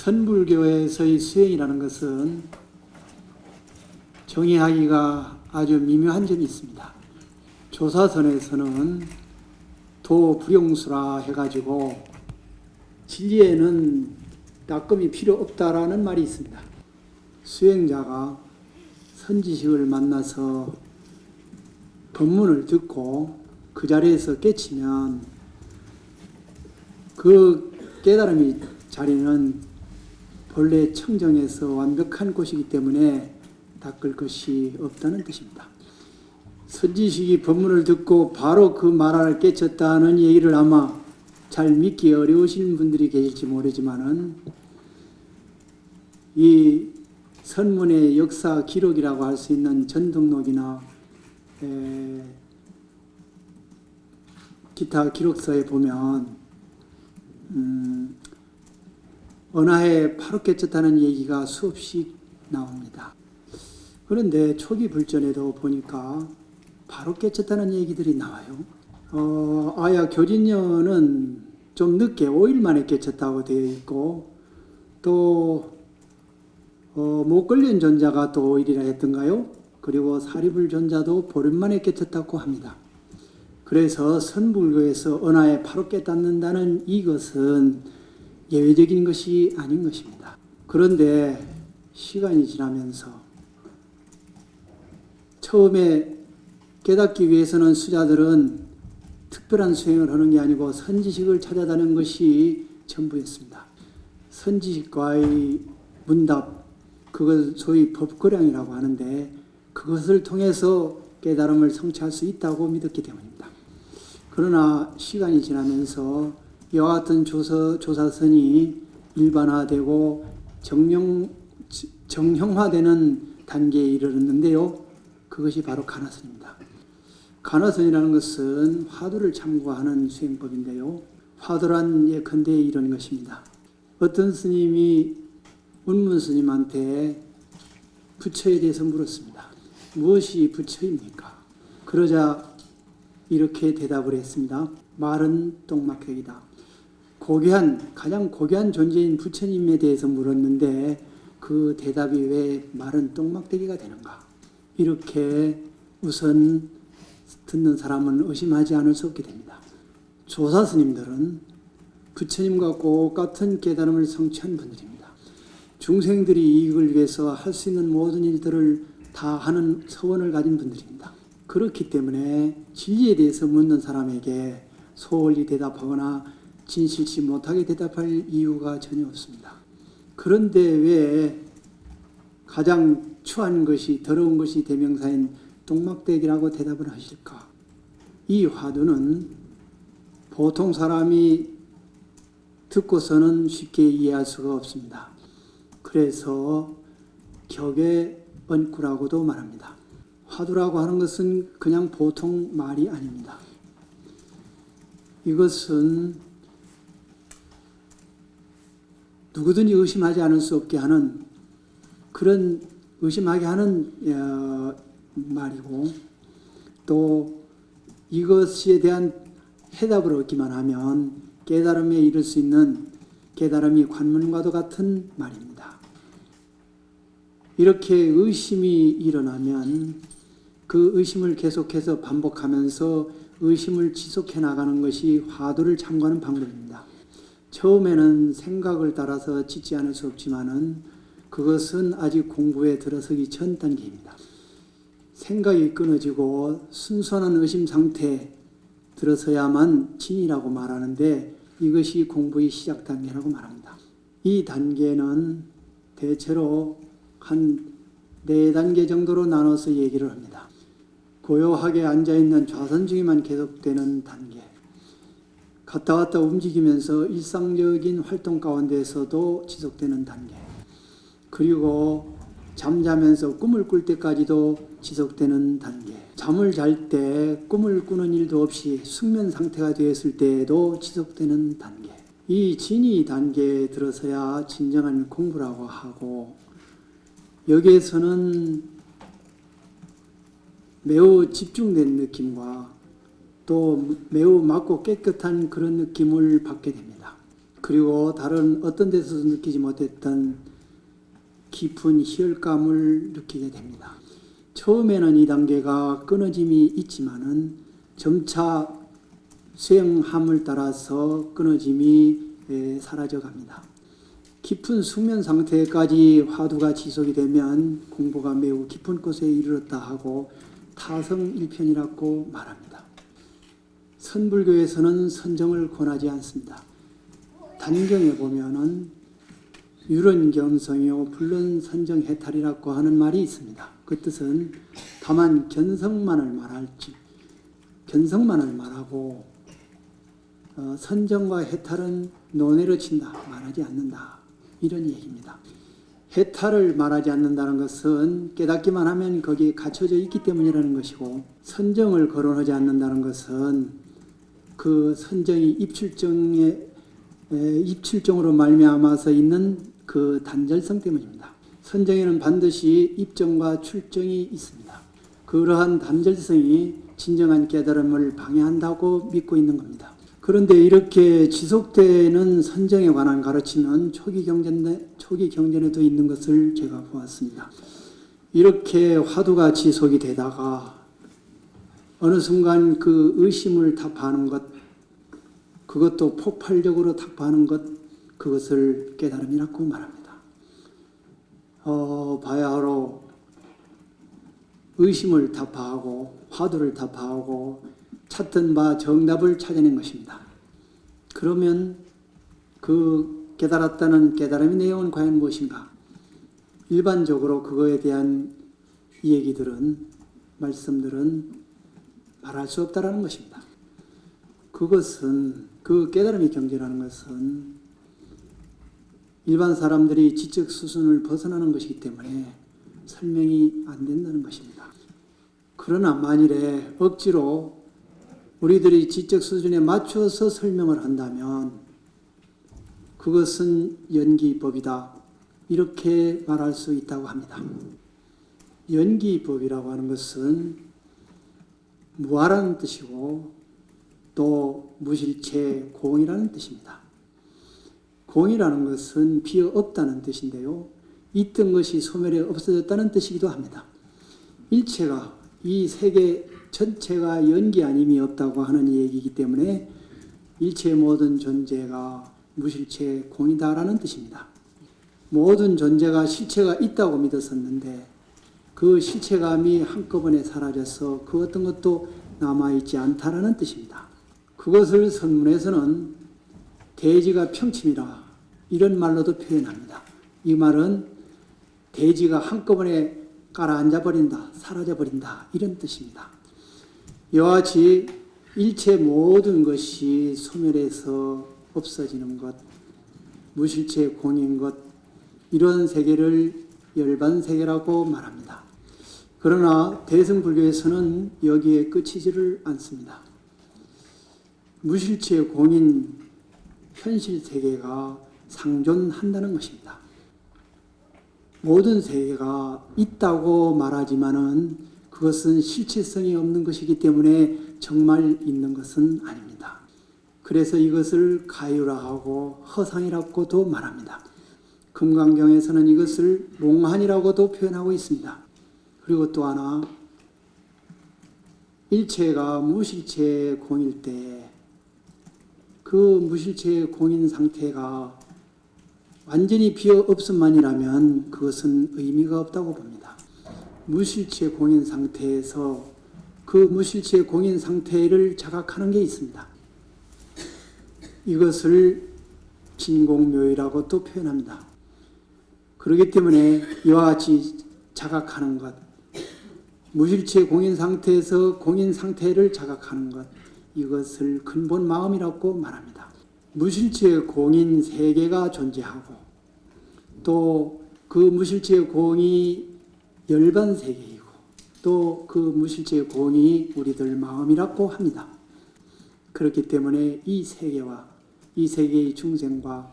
선불교에서의 수행이라는 것은 정의하기가 아주 미묘한 점이 있습니다. 조사선에서는 도불용수라 해가지고 진리에는 닦음이 필요 없다라는 말이 있습니다. 수행자가 선지식을 만나서 법문을 듣고 그 자리에서 깨치면 그 깨달음의 자리는 본래 청정에서 완벽한 곳이기 때문에 닦을 것이 없다는 뜻입니다. 선지식이 법문을 듣고 바로 그 말을 깨쳤다는 얘기를 아마 잘 믿기 어려우신 분들이 계실지 모르지만은 이 선문의 역사 기록이라고 할 수 있는 전등록이나 기타 기록서에 보면 은하에 바로 깨쳤다는 얘기가 수없이 나옵니다. 그런데 초기 불전에도 보니까 바로 깨쳤다는 얘기들이 나와요. 아야 교진녀는 좀 늦게 5일 만에 깨쳤다고 되어 있고 또 목걸린 존자가 또 5일이라 했던가요? 그리고 사리불 존자도 보름 만에 깨쳤다고 합니다. 그래서 선불교에서 은하에 바로 깨닫는다는 이것은 예외적인 것이 아닌 것입니다. 그런데 시간이 지나면서 처음에 깨닫기 위해서는 수자들은 특별한 수행을 하는 게 아니고 선지식을 찾아다니는 것이 전부였습니다. 선지식과의 문답, 그걸 소위 법거량이라고 하는데 그것을 통해서 깨달음을 성취할 수 있다고 믿었기 때문입니다. 그러나 시간이 지나면서 이와 같은 조사선이 일반화되고 정형화되는 단계에 이르렀는데요. 그것이 바로 가나선입니다. 가나선이라는 것은 화두를 참고하는 수행법인데요. 화두란 예컨대 이런 것입니다. 어떤 스님이 운문 스님한테 부처에 대해서 물었습니다. 무엇이 부처입니까? 그러자 이렇게 대답을 했습니다. 말은 똥막획이다. 가장 고귀한 존재인 부처님에 대해서 물었는데 그 대답이 왜 말은 똥막대기가 되는가? 이렇게 우선 듣는 사람은 의심하지 않을 수 없게 됩니다. 조사 스님들은 부처님과 똑같은 깨달음을 성취한 분들입니다. 중생들이 이익을 위해서 할 수 있는 모든 일들을 다 하는 서원을 가진 분들입니다. 그렇기 때문에 진리에 대해서 묻는 사람에게 소홀히 대답하거나 진실치 못하게 대답할 이유가 전혀 없습니다. 그런데 왜 가장 추한 것이 더러운 것이 대명사인 똥막대기라고 대답을 하실까? 이 화두는 보통 사람이 듣고서는 쉽게 이해할 수가 없습니다. 그래서 격의 언구라고도 말합니다. 화두라고 하는 것은 그냥 보통 말이 아닙니다. 이것은 누구든지 의심하지 않을 수 없게 하는 그런 의심하게 하는 말이고 또 이것에 대한 해답을 얻기만 하면 깨달음에 이를 수 있는 깨달음이 관문과도 같은 말입니다. 이렇게 의심이 일어나면 그 의심을 계속해서 반복하면서 의심을 지속해 나가는 것이 화두를 참고하는 방법입니다. 처음에는 생각을 따라서 짓지 않을 수 없지만은 그것은 아직 공부에 들어서기 전 단계입니다. 생각이 끊어지고 순수한 의심 상태에 들어서야만 진이라고 말하는데 이것이 공부의 시작 단계라고 말합니다. 이 단계는 대체로 한 4단계 정도로 나눠서 얘기를 합니다. 고요하게 앉아있는 좌선 중에만 계속되는 단계, 갔다 왔다 움직이면서 일상적인 활동 가운데서도 지속되는 단계, 그리고 잠자면서 꿈을 꿀 때까지도 지속되는 단계, 잠을 잘 때 꿈을 꾸는 일도 없이 숙면 상태가 되었을 때에도 지속되는 단계, 이 진이 단계에 들어서야 진정한 공부라고 하고 여기에서는 매우 집중된 느낌과 또 매우 맑고 깨끗한 그런 느낌을 받게 됩니다. 그리고 다른 어떤 데서도 느끼지 못했던 깊은 희열감을 느끼게 됩니다. 처음에는 이 단계가 끊어짐이 있지만은 점차 수행함을 따라서 끊어짐이 사라져 갑니다. 깊은 숙면 상태까지 화두가 지속이 되면 공부가 매우 깊은 곳에 이르렀다 하고 타성일편이라고 말합니다. 선불교에서는 선정을 권하지 않습니다. 단경에 보면은 유론경성이요 불론선정해탈이라고 하는 말이 있습니다. 그 뜻은 다만 견성만을 말하고 선정과 해탈은 논외로 친다, 말하지 않는다, 이런 얘기입니다. 해탈을 말하지 않는다는 것은 깨닫기만 하면 거기에 갇혀져 있기 때문이라는 것이고, 선정을 거론하지 않는다는 것은 그 선정이 입출정으로 말미암아서 있는 그 단절성 때문입니다. 선정에는 반드시 입정과 출정이 있습니다. 그러한 단절성이 진정한 깨달음을 방해한다고 믿고 있는 겁니다. 그런데 이렇게 지속되는 선정에 관한 가르침은 초기 경전에도 있는 것을 제가 보았습니다. 이렇게 화두가 지속이 되다가 어느 순간 그 의심을 타파하는 것, 그것도 폭발적으로 타파하는 것, 그것을 깨달음이라고 말합니다. 바야흐로 의심을 타파하고 화두를 타파하고 찾던 바 정답을 찾아낸 것입니다. 그러면 그 깨달았다는 깨달음의 내용은 과연 무엇인가? 일반적으로 그거에 대한 말씀들은 말할 수 없다라는 것입니다. 그것은, 그 깨달음의 경지라는 것은 일반 사람들이 지적 수준을 벗어나는 것이기 때문에 설명이 안 된다는 것입니다. 그러나 만일에 억지로 우리들이 지적 수준에 맞춰서 설명을 한다면 그것은 연기법이다, 이렇게 말할 수 있다고 합니다. 연기법이라고 하는 것은 무아라는 뜻이고 또 무실체 공이라는 뜻입니다. 공이라는 것은 비어 없다는 뜻인데요, 있던 것이 소멸해 없어졌다는 뜻이기도 합니다. 일체가, 이 세계 전체가 연기 아님이 없다고 하는 얘기이기 때문에 일체 모든 존재가 무실체 공이다라는 뜻입니다. 모든 존재가 실체가 있다고 믿었었는데 그 실체감이 한꺼번에 사라져서 그 어떤 것도 남아있지 않다라는 뜻입니다. 그것을 선문에서는 대지가 평침이라, 이런 말로도 표현합니다. 이 말은 대지가 한꺼번에 가라앉아버린다, 사라져버린다, 이런 뜻입니다. 이와 같이 일체 모든 것이 소멸해서 없어지는 것, 무실체 공인 것, 이런 세계를 열반세계라고 말합니다. 그러나 대승불교에서는 여기에 그치지를 않습니다. 무실체 공인 현실 세계가 상존한다는 것입니다. 모든 세계가 있다고 말하지만은 그것은 실체성이 없는 것이기 때문에 정말 있는 것은 아닙니다. 그래서 이것을 가유라하고 허상이라고도 말합니다. 금강경에서는 이것을 몽환이라고도 표현하고 있습니다. 그리고 또 하나, 일체가 무실체 공일 때 그 무실체 공인 상태가 완전히 비어 없음만이라면 그것은 의미가 없다고 봅니다. 무실체 공인 상태에서 그 무실체 공인 상태를 자각하는 게 있습니다. 이것을 진공묘의라고 또 표현합니다. 그렇기 때문에 이와 같이 자각하는 것, 무실체 공인 상태에서 공인 상태를 자각하는 것, 이것을 근본 마음이라고 말합니다. 무실체 공인 세계가 존재하고 또 그 무실체 공이 열반 세계이고 또 그 무실체 공이 우리들 마음이라고 합니다. 그렇기 때문에 이 세계와 이 세계의 중생과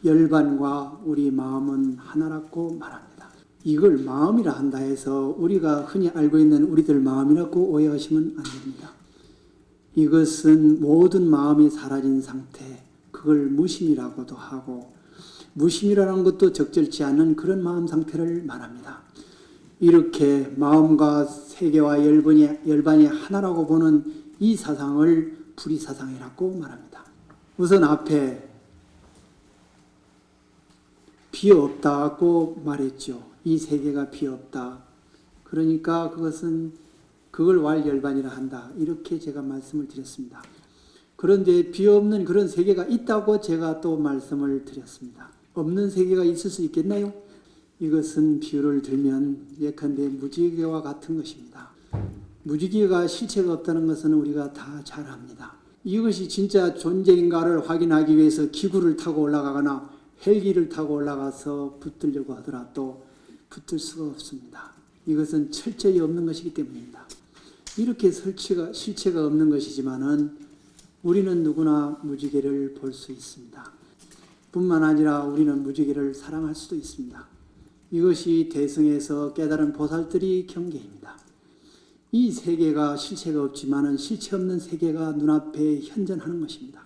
열반과 우리 마음은 하나라고 말합니다. 이걸 마음이라 한다 해서 우리가 흔히 알고 있는 우리들 마음이라고 오해하시면 안 됩니다. 이것은 모든 마음이 사라진 상태, 그걸 무심이라고도 하고, 무심이라는 것도 적절치 않은 그런 마음 상태를 말합니다. 이렇게 마음과 세계와 열반이 하나라고 보는 이 사상을 불의사상이라고 말합니다. 우선 앞에 비없다고 말했죠. 이 세계가 비없다. 그러니까 그걸 왈열반이라 한다. 이렇게 제가 말씀을 드렸습니다. 그런데 비없는 그런 세계가 있다고 제가 또 말씀을 드렸습니다. 없는 세계가 있을 수 있겠나요? 이것은 비유를 들면 예컨대 무지개와 같은 것입니다. 무지개가 실체가 없다는 것은 우리가 다 잘 압니다. 이것이 진짜 존재인가를 확인하기 위해서 기구를 타고 올라가거나 헬기를 타고 올라가서 붙들려고 하더라도 붙을 수가 없습니다. 이것은 철저히 없는 것이기 때문입니다. 이렇게 실체가 없는 것이지만은 우리는 누구나 무지개를 볼 수 있습니다. 뿐만 아니라 우리는 무지개를 사랑할 수도 있습니다. 이것이 대승에서 깨달은 보살들이 경계입니다. 이 세계가 실체가 없지만은 실체 없는 세계가 눈앞에 현존하는 것입니다.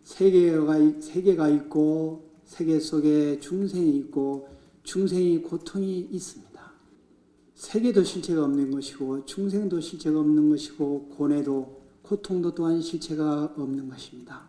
세계가 있고 세계 속에 중생이 있고 중생이 고통이 있습니다. 세계도 실체가 없는 것이고 중생도 실체가 없는 것이고 고뇌도 고통도 또한 실체가 없는 것입니다.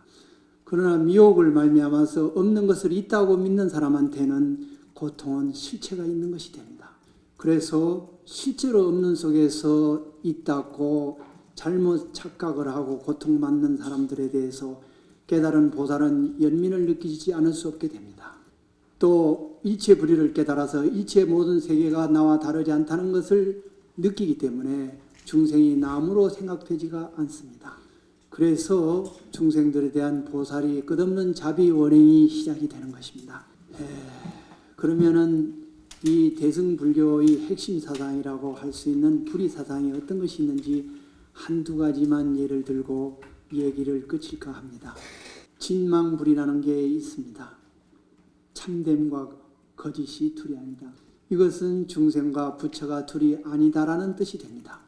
그러나 미혹을 말미암아서 없는 것을 있다고 믿는 사람한테는 고통은 실체가 있는 것이 됩니다. 그래서 실제로 없는 속에서 있다고 잘못 착각을 하고 고통받는 사람들에 대해서 깨달은 보살은 연민을 느끼지 않을 수 없게 됩니다. 또 일체 불의를 깨달아서 일체 모든 세계가 나와 다르지 않다는 것을 느끼기 때문에 중생이 남으로 생각되지가 않습니다. 그래서 중생들에 대한 보살이 끝없는 자비 원행이 시작이 되는 것입니다. 그러면은 이 대승불교의 핵심 사상이라고 할 수 있는 불의 사상이 어떤 것이 있는지 한두 가지만 예를 들고 얘기를 끝일까 합니다. 진망불이라는 게 있습니다. 참됨과 거짓이 둘이 아니다. 이것은 중생과 부처가 둘이 아니다라는 뜻이 됩니다.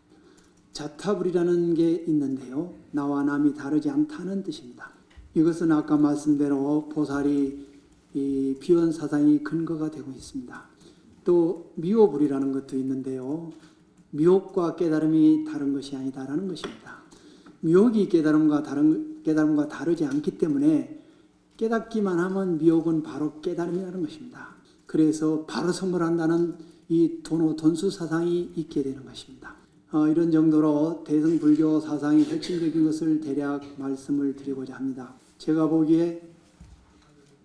자타불이라는 게 있는데요. 나와 남이 다르지 않다는 뜻입니다. 이것은 아까 말씀대로 보살이 이 비원 사상이 근거가 되고 있습니다. 또 미호불이라는 것도 있는데요. 미혹과 깨달음이 다른 것이 아니다라는 것입니다. 미혹이 깨달음과 다르지 않기 때문에 깨닫기만 하면 미혹은 바로 깨달음이라는 것입니다. 그래서 바로 선물한다는 이 돈수 사상이 있게 되는 것입니다. 이런 정도로 대승불교 사상의 핵심적인 것을 대략 말씀을 드리고자 합니다. 제가 보기에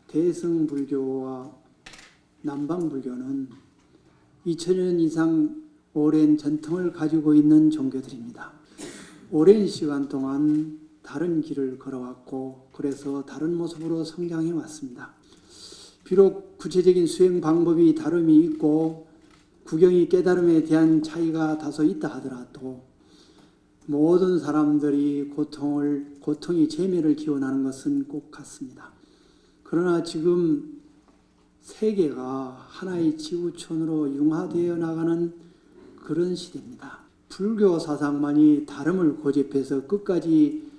대승불교와 남방불교는 2000년 이상 오랜 전통을 가지고 있는 종교들입니다. 오랜 시간 동안 다른 길을 걸어왔고 그래서 다른 모습으로 성장해 왔습니다. 비록 구체적인 수행 방법이 다름이 있고 구경이 깨달음에 대한 차이가 다소 있다 하더라도 모든 사람들이 고통이 재미를 기원하는 것은 꼭 같습니다. 그러나 지금 세계가 하나의 지구촌으로 융화되어 나가는 그런 시대입니다. 불교 사상만이 다름을 고집해서 끝까지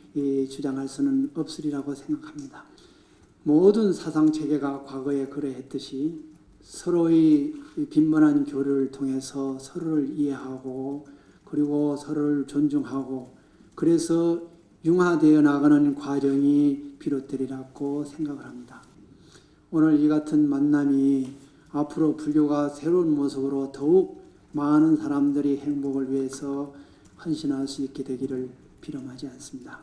주장할 수는 없으리라고 생각합니다. 모든 사상체계가 과거에 그러했듯이 서로의 빈번한 교류를 통해서 서로를 이해하고 그리고 서로를 존중하고 그래서 융화되어 나가는 과정이 비롯되리라고 생각을 합니다. 오늘 이 같은 만남이 앞으로 불교가 새로운 모습으로 더욱 많은 사람들이 행복을 위해서 헌신할 수 있게 되기를 비럼하지 않습니다.